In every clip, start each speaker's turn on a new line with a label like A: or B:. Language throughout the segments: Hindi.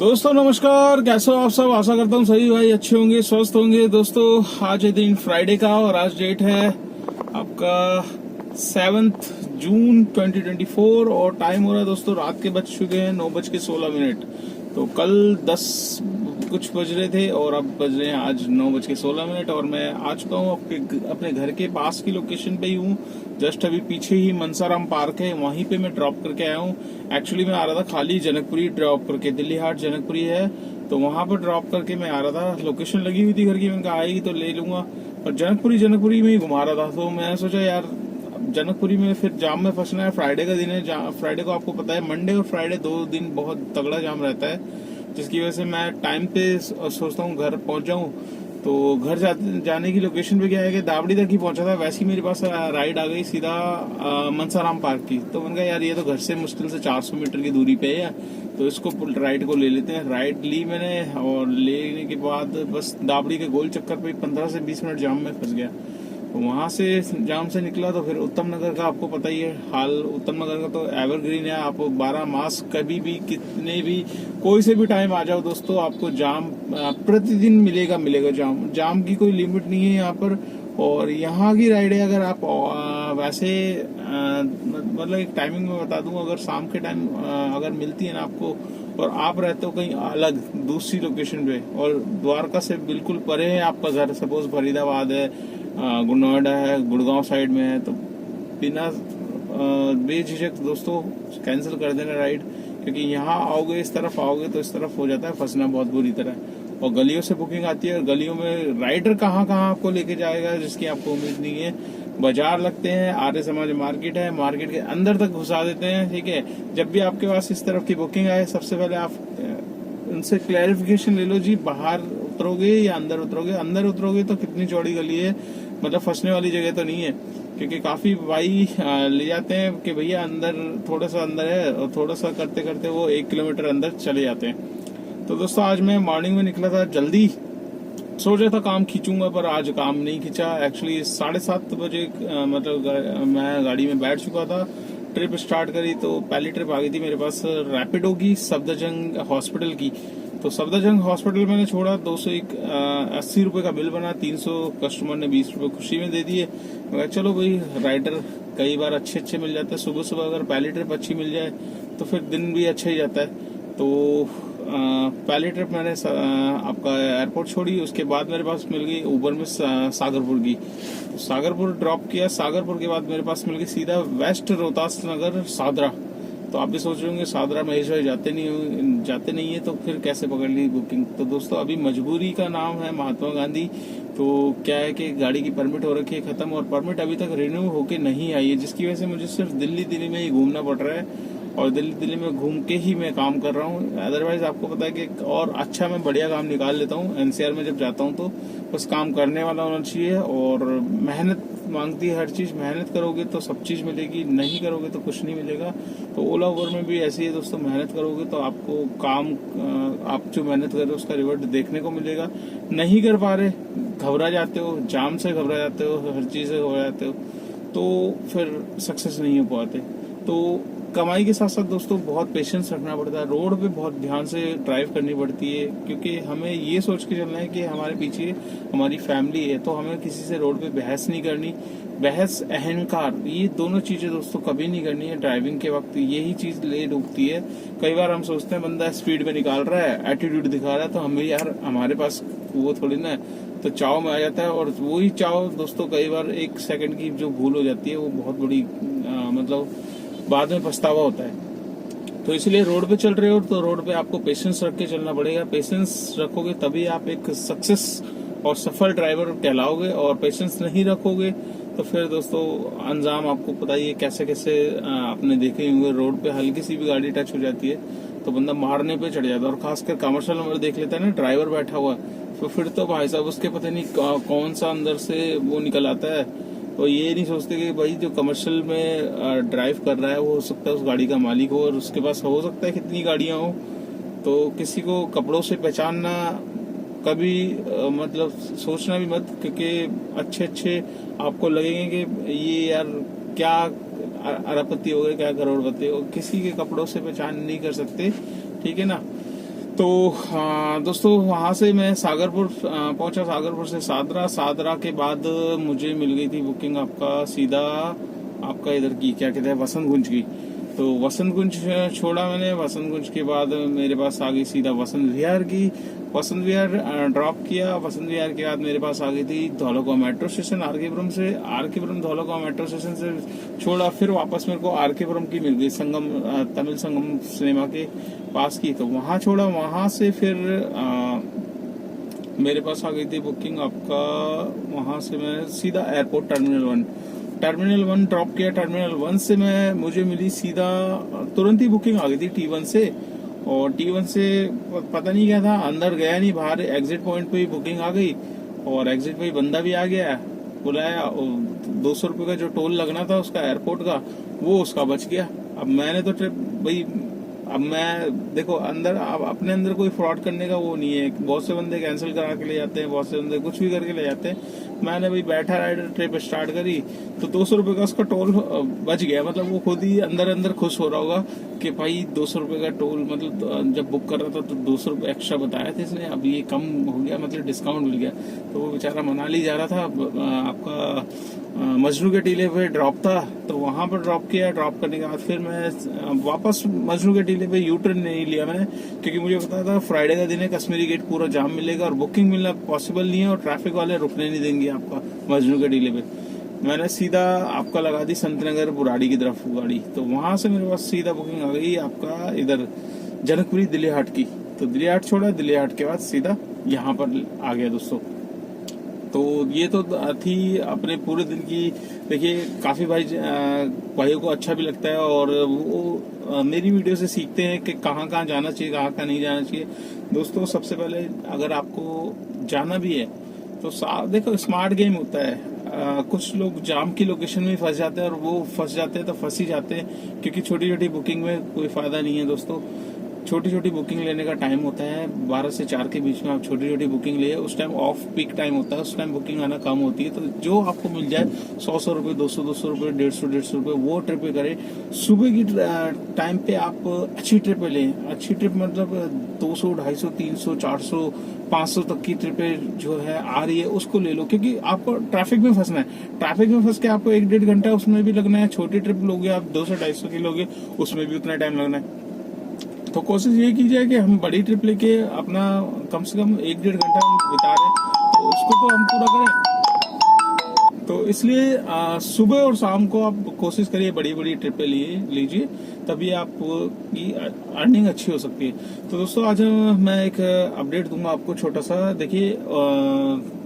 A: दोस्तों नमस्कार, कैसे हो आप सब। आशा करता हूँ सही भाई अच्छे होंगे, स्वस्थ होंगे। दोस्तों आज है दिन फ्राइडे का और आज डेट है आपका 7 जून 2024 और टाइम हो रहा है दोस्तों रात के बज चुके हैं 9:16। तो कल 10 कुछ बज रहे थे और अब बज रहे हैं आज 9:16 और मैं आ चुका हूँ अपने घर के पास की लोकेशन पे ही हूँ। जस्ट अभी पीछे ही मनसाराम पार्क है, वहीं पे मैं ड्रॉप करके आया हूँ। एक्चुअली मैं आ रहा था खाली जनकपुरी ड्रॉप करके, दिल्ली हाट जनकपुरी है तो वहां पर ड्रॉप करके मैं आ रहा था। लोकेशन लगी हुई थी घर की, मैंने कहा आएगी तो ले लूंगा, और जनकपुरी में ही घुमा रहा था। तो मैं सोचा यार जनकपुरी में फिर जाम में फंसना है। फ्राइडे का दिन है, फ्राइडे को आपको पता है मंडे और फ्राइडे 2 दिन बहुत तगड़ा जाम रहता है, जिसकी वजह से मैं टाइम पे सोचता हूँ घर पहुंच जाऊँ। तो घर जाने की लोकेशन पे क्या है कि दावड़ी तक ही पहुंचा था, वैसे ही मेरे पास राइड आ गई सीधा मनसाराम पार्क की। तो मैंने कहा यार ये तो घर से मुश्किल से 400 मीटर की दूरी पे है, तो इसको राइड को ले लेते हैं। राइड ली मैंने और लेने के बाद बस दावड़ी के गोल चक्कर पे 15 से 20 मिनट जाम में फंस गया। तो वहां से जाम से निकला तो फिर उत्तम नगर का आपको पता ही है हाल। उत्तम नगर का तो एवरग्रीन है, आप 12 मास कभी भी कितने भी कोई से भी टाइम आ जाओ दोस्तों, आपको जाम प्रतिदिन मिलेगा जाम की कोई लिमिट नहीं है यहाँ पर। और यहाँ की राइड है, अगर आप वैसे मतलब एक टाइमिंग में बता दूं, अगर शाम के टाइम अगर मिलती है ना आपको और आप रहते हो कहीं अलग दूसरी लोकेशन पे और द्वारका से बिल्कुल परे है आपका घर, सपोज फरीदाबाद है, नोएडा है, गुड़गांव साइड में है, तो बिना बेझिझक दोस्तों कैंसिल कर देना राइड। क्योंकि यहाँ आओगे, इस तरफ आओगे तो इस तरफ हो जाता है फंसना बहुत बुरी तरह। और गलियों से बुकिंग आती है और गलियों में राइडर कहाँ आपको लेके जाएगा जिसकी आपको उम्मीद नहीं है। बाजार लगते हैं, आर्य समाज मार्केट है, मार्केट के अंदर तक घुसा देते हैं। ठीक है, जब भी आपके पास इस तरफ की बुकिंग आए सबसे पहले आप उनसे क्लैरिफिकेशन ले लो जी, बाहर उतरोगे या अंदर उतरोगे। अंदर उतरोगे तो कितनी चौड़ी गली है, मतलब फंसने वाली जगह तो नहीं है। क्योंकि काफी भाई ले जाते हैं कि भैया अंदर थोड़ा सा अंदर है, और थोड़ा सा करते करते वो 1 किलोमीटर अंदर चले जाते हैं। तो दोस्तों आज मैं मॉर्निंग में निकला था जल्दी, सोचा था काम खींचूंगा पर आज काम नहीं खींचा। एक्चुअली 7:30 बजे मतलब मैं गाड़ी में बैठ चुका था, ट्रिप स्टार्ट करी। तो पहली ट्रिप आ गई थी मेरे पास रैपिडो की, सफदरजंग हॉस्पिटल की। तो सफदरजंग हॉस्पिटल मैंने छोड़ा, 280 रुपए का बिल बना, 300 कस्टमर ने 20 रुपए खुशी में दे दिए। मैं चलो भाई राइडर कई बार अच्छे मिल जाते हैं, सुबह सुबह अगर पहली ट्रिप अच्छी मिल जाए तो फिर दिन भी अच्छा ही जाता है। तो पहली ट्रिप मैंने आपका एयरपोर्ट छोड़ी, उसके बाद मेरे पास मिल गई उबर में सागरपुर की। सागरपुर ड्रॉप किया, सागरपुर के बाद मेरे पास मिल गई सीधा वेस्ट रोहतास नगर सादरा। तो आप भी सोच रहे होंगे सादरा महेश भाई जाते नहीं है तो फिर कैसे पकड़ ली बुकिंग। तो दोस्तों अभी मजबूरी का नाम है महात्मा गांधी। तो क्या है कि गाड़ी की परमिट हो रखी है खत्म, और परमिट अभी तक रिन्यू होके नहीं आई है, जिसकी वजह से मुझे सिर्फ दिल्ली में ही घूमना पड़ रहा है और दिल्ली में घूम के ही मैं काम कर रहा हूँ। अदरवाइज आपको पता है कि और अच्छा मैं बढ़िया काम निकाल लेता हूँ। एनसीआर में जब जाता हूँ तो बस काम करने वाला होना चाहिए, और मेहनत मांगती है हर चीज। मेहनत करोगे तो सब चीज मिलेगी, नहीं करोगे तो कुछ नहीं मिलेगा। तो ओला उबर में भी ऐसे ही दोस्तों, मेहनत करोगे तो आपको काम आप जो मेहनत कर रहे हो उसका रिवॉर्ड देखने को मिलेगा। नहीं कर पा रहे, घबरा जाते हो, जाम से घबरा जाते हो, हर चीज से हो जाते हो, तो फिर सक्सेस नहीं हो पाते। तो कमाई के साथ साथ दोस्तों बहुत पेशेंस रखना पड़ता है, रोड पे बहुत ध्यान से ड्राइव करनी पड़ती है। क्योंकि हमें ये सोच के चलना है कि हमारे पीछे हमारी फैमिली है, तो हमें किसी से रोड पे बहस नहीं करनी। बहस, अहंकार, ये दोनों चीजें दोस्तों कभी नहीं करनी है ड्राइविंग के वक्त। यही चीज ले डूबती है। कई बार हम सोचते हैं बंदा स्पीड में निकाल रहा है, एटीट्यूड दिखा रहा है, तो हमें यार हमारे पास वो थोड़ी ना है, तो चाव में आ जाता है। और वही चाव दोस्तों कई बार 1 सेकंड की जो भूल हो जाती है वो बहुत बड़ी मतलब बाद में पछतावा होता है। तो इसलिए रोड पे चल रहे हो तो रोड पे आपको पेशेंस रख के चलना पड़ेगा। पेशेंस रखोगे तभी आप एक सक्सेस और सफल ड्राइवर कहलाओगे, और पेशेंस नहीं रखोगे तो फिर दोस्तों अंजाम आपको पता ही है कैसे आपने देखे होंगे। रोड पे हल्की सी भी गाड़ी टच हो जाती है तो बंदा मारने पे चढ़ जाता है, और खासकर कमर्शियल नंबर देख लेता है ना, ड्राइवर बैठा हुआ तो फिर तो भाई साहब उसके पता नहीं कौन सा अंदर से वो निकल आता है। तो ये नहीं सोचते कि भाई जो कमर्शियल में ड्राइव कर रहा है वो हो सकता है उस गाड़ी का मालिक हो, और उसके पास हो सकता है कितनी गाड़ियां हो। तो किसी को कपड़ों से पहचानना कभी मतलब सोचना भी मत, क्योंकि अच्छे आपको लगेंगे कि ये यार क्या अरबपति हो गए, क्या करोड़पति हो, किसी के कपड़ों से पहचान नहीं कर सकते। ठीक है ना। तो दोस्तों वहां से मैं सागरपुर पहुंचा, सागरपुर से सादरा, सादरा के बाद मुझे मिल गई थी बुकिंग आपका सीधा आपका इधर की क्या कहते हैं वसंत कुंज की। तो वसंत कुंज छोड़ा मैंने, वसंत कुंज के बाद मेरे पास आ गई सीधा वसंत विहार की। वसंत विहार ड्रॉप किया, वसंत विहार के बाद मेरे पास आ गई थी धौलाकुआं मेट्रो स्टेशन आरकेपुरम से, आरकेपुरम धौलाकुआं मेट्रो स्टेशन से छोड़ा, फिर वापस मेरे को आरकेपुरम की मिल गई संगम तमिल संगम सिनेमा के पास की, तो वहां छोड़ा। वहां से फिर मेरे पास आ गई थी बुकिंग आपका, वहां से मैं सीधा एयरपोर्ट टर्मिनल वन ड्रॉप किया। टर्मिनल वन से मुझे मिली सीधा तुरंत ही बुकिंग आ गई थी T1 से, और T1 से पता नहीं क्या था, अंदर गया नहीं, बाहर एग्जिट पॉइंट पे ही बुकिंग आ गई, और एग्जिट पे ही बंदा भी आ गया, बुलाया, 200 रुपये का जो टोल लगना था उसका एयरपोर्ट का, वो उसका बच गया। अब मैंने तो ट्रिप भाई, अब मैं देखो अंदर, अब अपने अंदर कोई फ्रॉड करने का वो नहीं है। बहुत से बंदे कैंसिल करा के ले जाते हैं, बहुत से बंदे कुछ भी करके ले जाते हैं। मैंने भाई बैठा राइडर ट्रिप स्टार्ट करी, तो 200 रुपये का उसका टोल बच गया। मतलब वो खुद ही अंदर अंदर खुश हो रहा होगा कि भाई 200 रुपये का टोल, मतलब जब बुक कर रहा था तो 200 रुपये एक्स्ट्रा बताया था इसने, अब ये कम हो गया, मतलब डिस्काउंट मिल गया। तो वो बेचारा मनाली जा रहा था, आपका मजनू के टीले पे ड्रॉप था, तो वहां पर ड्रॉप किया। ड्रॉप करने के बाद फिर मैं वापस मजनू के टीले पे यू टर्न नहीं लिया मैंने, क्योंकि मुझे पता था फ्राइडे का दिन है, कश्मीरी गेट पूरा जाम मिलेगा और बुकिंग मिलना पॉसिबल नहीं है, और ट्रैफिक वाले रुकने नहीं देंगे आपका मजनू के टीले पे। मैंने सीधा आपका लगा दी संतनगर बुराड़ी की तरफ गाड़ी, तो वहां से मेरे पास सीधा बुकिंग आ गई आपका इधर जनकपुरी दिल्ली हाट की। तो दिल्ली हाट छोड़ा, दिल्ली हाट के बाद सीधा यहाँ पर आ गया दोस्तों। तो ये तो थी अपने पूरे दिन की। देखिए काफी भाइयों को अच्छा भी लगता है, और वो मेरी वीडियो से सीखते हैं कि कहाँ कहाँ जाना चाहिए, कहाँ कहाँ नहीं जाना चाहिए। दोस्तों सबसे पहले अगर आपको जाना भी है तो देखो स्मार्ट गेम होता है। कुछ लोग जाम की लोकेशन में फंस जाते हैं, और वो फंस जाते हैं तो फंस ही जाते हैं, क्योंकि छोटी छोटी बुकिंग में कोई फायदा नहीं है दोस्तों। छोटी छोटी बुकिंग लेने का टाइम होता है 12 से 4 के बीच में, आप छोटी छोटी बुकिंग ले, उस टाइम ऑफ पीक टाइम होता है, उस टाइम बुकिंग आना कम होती है। तो जो आपको मिल जाए 100 रुपये, 200 रुपये, 150 रुपये, वो ट्रिप पे करें। सुबह की टाइम पे आप अच्छी ट्रिप लें, अच्छी ट्रिप मतलब 200, 250, 300, 400, 500 तक की ट्रिपें जो है आ रही है उसको ले लो, क्योंकि आपको ट्रैफिक में फंसना है। ट्रैफिक में फंस के आपको 1-1.5 घंटा उसमें भी लगना है। छोटी ट्रिप लोगे आप 200-250 की लोगे, उसमें भी उतना टाइम लगना है। तो कोशिश ये की जाए कि हम बड़ी ट्रिप लेके अपना कम से कम 1-1.5 घंटा हम बिता रहे हैं, तो उसको तो हम पूरा करें। तो इसलिए सुबह और शाम को आप कोशिश करिए बड़ी बड़ी ट्रिपें लीजिए, तभी आपकी अर्निंग अच्छी हो सकती है। तो दोस्तों आज मैं एक अपडेट दूंगा आपको छोटा सा। देखिए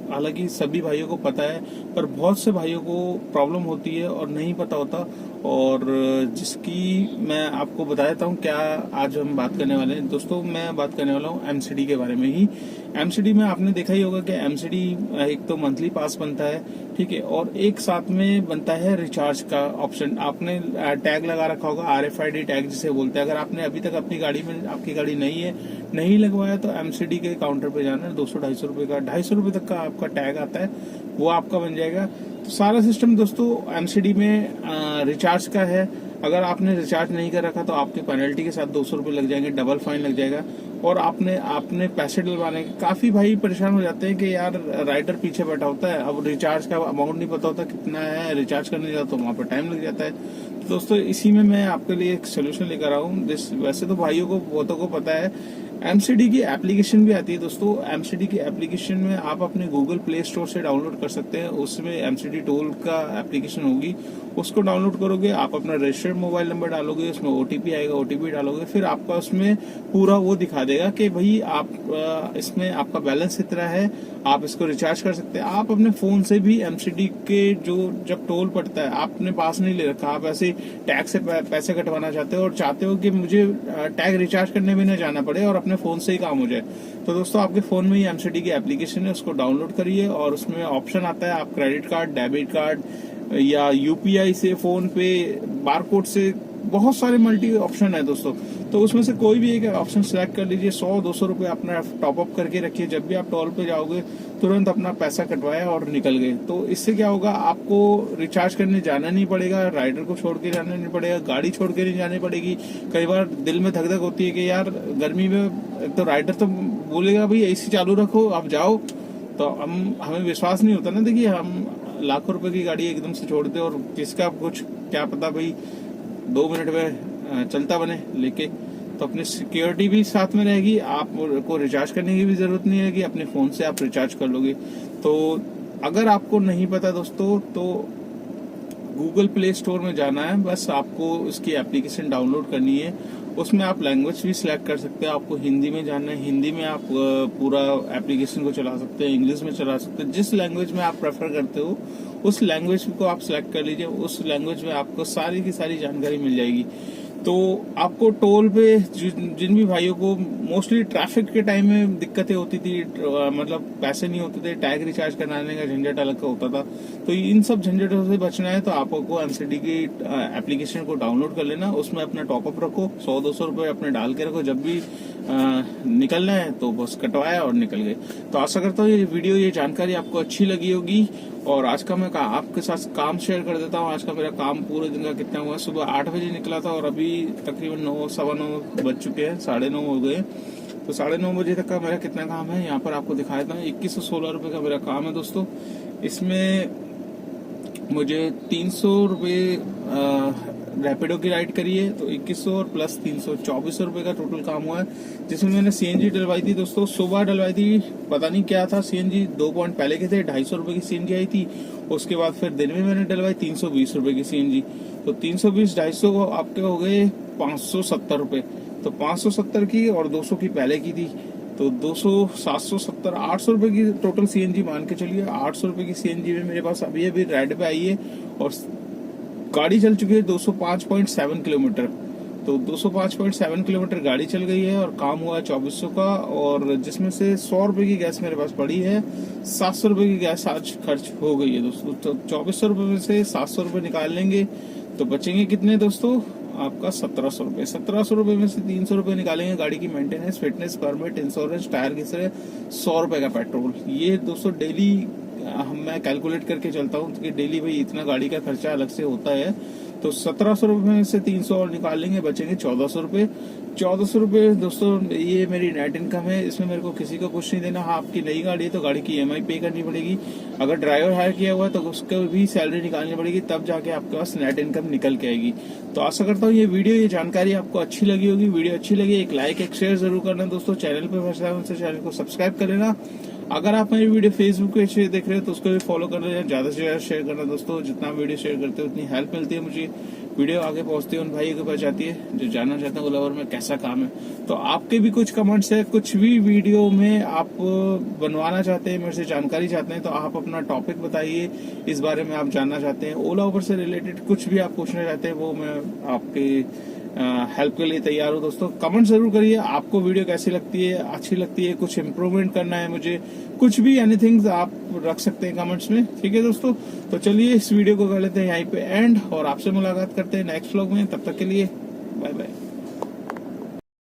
A: हालांकि सभी भाइयों को पता है, पर बहुत से भाइयों को प्रॉब्लम होती है और नहीं पता होता, और जिसकी मैं आपको बता देता हूँ क्या आज हम बात करने वाले हैं। दोस्तों मैं बात करने वाला हूँ एमसीडी के बारे में ही। एमसीडी में आपने देखा ही होगा कि एमसीडी एक तो मंथली पास बनता है, ठीक है, और एक साथ में बनता है रिचार्ज का ऑप्शन। आपने टैग लगा रखा होगा, RFID टैग जिसे बोलते हैं। अगर आपने अभी तक अपनी गाड़ी में, आपकी गाड़ी नहीं लगवाया, तो एमसीडी के काउंटर पे जाना है। 200-250 रुपए का, 250 रुपए तक का आपका टैग आता है, वो आपका बन जाएगा। तो सारा सिस्टम दोस्तों एमसीडी में रिचार्ज का है। अगर आपने रिचार्ज नहीं कर रखा तो आपके पेनल्टी के साथ 200 रुपए लग जाएंगे, डबल फाइन लग जाएगा। और आपने पैसे डलवाने के, काफी भाई परेशान हो जाते हैं कि यार राइडर पीछे बैठा होता है, अब रिचार्ज का अमाउंट नहीं पता होता कितना है, रिचार्ज करने जाओ तो वहां पर टाइम लग जाता है। तो दोस्तों इसी में मैं आपके लिए एक सोल्यूशन लेकर आया हूँ। वैसे तो भाइयों को बहुतों को पता है, एमसीडी की एप्लीकेशन भी आती है दोस्तों। एमसीडी की एप्लीकेशन में आप अपने गूगल प्ले स्टोर से डाउनलोड कर सकते हैं। उसमें एमसीडी टोल का एप्लीकेशन होगी, उसको डाउनलोड करोगे, आप अपना रजिस्टर्ड मोबाइल नंबर डालोगे, उसमें ओटीपी आएगा, ओटीपी डालोगे, फिर आपका उसमें पूरा वो दिखा देगा कि भाई आप इसमें आपका बैलेंस इतना है, आप इसको रिचार्ज कर सकते हैं। आप अपने फोन से भी एमसीडी के जो जब टोल पड़ता है, आपने पास नहीं ले रखा, आप ऐसे टैग से पैसे कटवाना चाहते हो और चाहते हो कि मुझे टैग रिचार्ज करने भी ना जाना पड़े और अपने फोन से ही काम हो जाए, तो दोस्तों आपके फोन में ही एमसीडी की एप्लीकेशन है, उसको डाउनलोड करिए। और उसमें ऑप्शन आता है, आप क्रेडिट कार्ड, डेबिट कार्ड या यूपीआई से, फोन पे बारकोड से बहुत सारे मल्टी ऑप्शन है दोस्तों, तो उसमें से कोई भी एक ऑप्शन सिलेक्ट कर लीजिए। 100-200 रुपये अपना टॉप अप करके रखिए, जब भी आप टोल पे जाओगे तुरंत अपना पैसा कटवाया और निकल गए। तो इससे क्या होगा, आपको रिचार्ज करने जाना नहीं पड़ेगा, राइडर को छोड़ के जाना नहीं पड़ेगा, गाड़ी छोड़ के नहीं जानी पड़ेगी। कई बार दिल में धक धक होती है कि यार गर्मी में, एक तो राइडर तो बोलेगा भाई एसी चालू रखो आप जाओ, तो हमें विश्वास नहीं होता ना। देखिए हम लाखों रुपए की गाड़ी एकदम से छोड़ दे और किसका कुछ क्या पता भाई 2 मिनट में चलता बने लेके, तो अपनी सिक्योरिटी भी साथ में रहेगी, आपको रिचार्ज करने की भी जरूरत नहीं रहेगी, अपने फोन से आप रिचार्ज कर लोगे। तो अगर आपको नहीं पता दोस्तों, तो गूगल प्ले स्टोर में जाना है, बस आपको उसकी एप्लीकेशन डाउनलोड करनी है। उसमें आप लैंग्वेज भी सिलेक्ट कर सकते हैं, आपको हिंदी में जानना है हिंदी में आप पूरा एप्लीकेशन को चला सकते हैं, इंग्लिश में चला सकते हैं, जिस लैंग्वेज में आप प्रेफर करते हो उस लैंग्वेज को आप सिलेक्ट कर लीजिए। उस लैंग्वेज में आपको सारी की सारी जानकारी मिल जाएगी। तो आपको टोल पे जिन भी भाइयों को मोस्टली ट्रैफिक के टाइम में दिक्कतें होती थी, मतलब पैसे नहीं होते थे, टैग रिचार्ज कराने का झंझट अलग का होता था, तो इन सब झंझटों से बचना है तो आपको एमसीडी की एप्लीकेशन को डाउनलोड कर लेना, उसमें अपना टॉपअप रखो, 100-200 रुपए अपने डाल के रखो, जब भी निकलना है तो बस कटवाया और निकल गए। तो आशा करता हूँ ये वीडियो, ये जानकारी आपको अच्छी लगी होगी। और आज का मैं आपके साथ काम शेयर कर देता हूँ। आज का मेरा काम पूरे दिन का कितना हुआ, सुबह 8 बजे निकला था और अभी तकरीबन 9-9:15 बज चुके हैं, 9:30 हो गए। तो 9:30 बजे तक का मेरा कितना काम है यहाँ पर आपको दिखा देता हूँ। 2116 रुपए का मेरा काम है दोस्तों। इसमें मुझे 300 रुपये रैपिडो की राइड करी है, तो 2100 और प्लस 324 रुपए का टोटल काम हुआ है, जिसमें मैंने सीएनजी डलवाई थी दोस्तों। सुबह डलवाई थी, पता नहीं क्या था, सीएनजी 2 पॉइंट पहले के थे, 250 रुपए की सीएनजी आई थी। उसके बाद फिर दिन में मैंने डलवाई 320 रुपए की सीएनजी, तो 320 250 को आपके हो गए 570 रुपए। तो 570 की और 200 की पहले की थी, तो 200 770 800 रुपए की टोटल सीएनजी मान के चलिए। 800 रुपए की सीएनजी में मेरे पास अभी अभी राइड पे आई है और गाड़ी चल चुकी है 205.7 किलोमीटर। तो 205.7 किलोमीटर गाड़ी चल गई है और काम हुआ है 2400 का, और जिसमें से 100 रुपए की गैस मेरे पास पड़ी है। 700 रुपए की गैस आज खर्च हो गई है दोस्तों। तो 2400 रुपए में से 700 रुपए निकाल लेंगे तो बचेंगे कितने दोस्तों, आपका 1700 रुपए। 1700 रुपए में से 300 रुपए निकालेंगे गाड़ी की maintenance, fitness, permit, insurance, tyre की तरह 100 रुपए का पेट्रोल। ये दोस्तों डेली मैं कैलकुलेट करके चलता हूँ कि डेली भाई इतना गाड़ी का खर्चा अलग से होता है। तो 1700 रुपए में से 300 और निकाल लेंगे, बचेंगे 1400 रुपए। 1400 रुपए दोस्तों ये मेरी नेट इनकम है, इसमें मेरे को किसी को कुछ नहीं देना। हाँ, आपकी नई गाड़ी है तो गाड़ी की ईएमआई पे करनी पड़ेगी, अगर ड्राइवर हायर किया हुआ है तो उसको भी सैलरी निकालनी पड़ेगी, तब जाके आपके पास नेट इनकम निकल के आएगी। तो आशा करता हूँ ये वीडियो, ये जानकारी आपको अच्छी लगी होगी। वीडियो अच्छी लगी एक लाइक एक शेयर जरूर करना दोस्तों। चैनल पे फंसा है उनसे चैनल को सब्सक्राइब कर लेना। अगर आप मेरी वीडियो फेसबुक पे देख रहे हो तो उसको भी फॉलो कर लेना, ज्यादा से ज्यादा शेयर करना दोस्तों। जितना वीडियो शेयर करते हो उतनी हेल्प मिलती है मुझे, वीडियो आगे पहुंचती है उन भाइयों के पास जाती है जो जानना चाहते हैं ओला उबर में कैसा काम है। तो आपके भी कुछ कमेंट्स है, कुछ भी वीडियो में आप बनवाना चाहते हैं, मेरे से जानकारी चाहते हैं, तो आप अपना टॉपिक बताइए, इस बारे में आप जानना चाहते हैं, ओला उबर से रिलेटेड कुछ भी आप पूछना चाहते हैं, वो मैं आपके हेल्प के लिए तैयार हूँ दोस्तों। कमेंट जरूर करिए, आपको वीडियो कैसी लगती है, अच्छी लगती है, कुछ इम्प्रूवमेंट करना है मुझे, कुछ भी एनीथिंग आप रख सकते हैं कमेंट्स में, ठीक है दोस्तों। तो चलिए इस वीडियो को कर लेते हैं यहीं पे एंड, और आपसे मुलाकात करते हैं नेक्स्ट व्लॉग में। तब तक के लिए बाय बाय।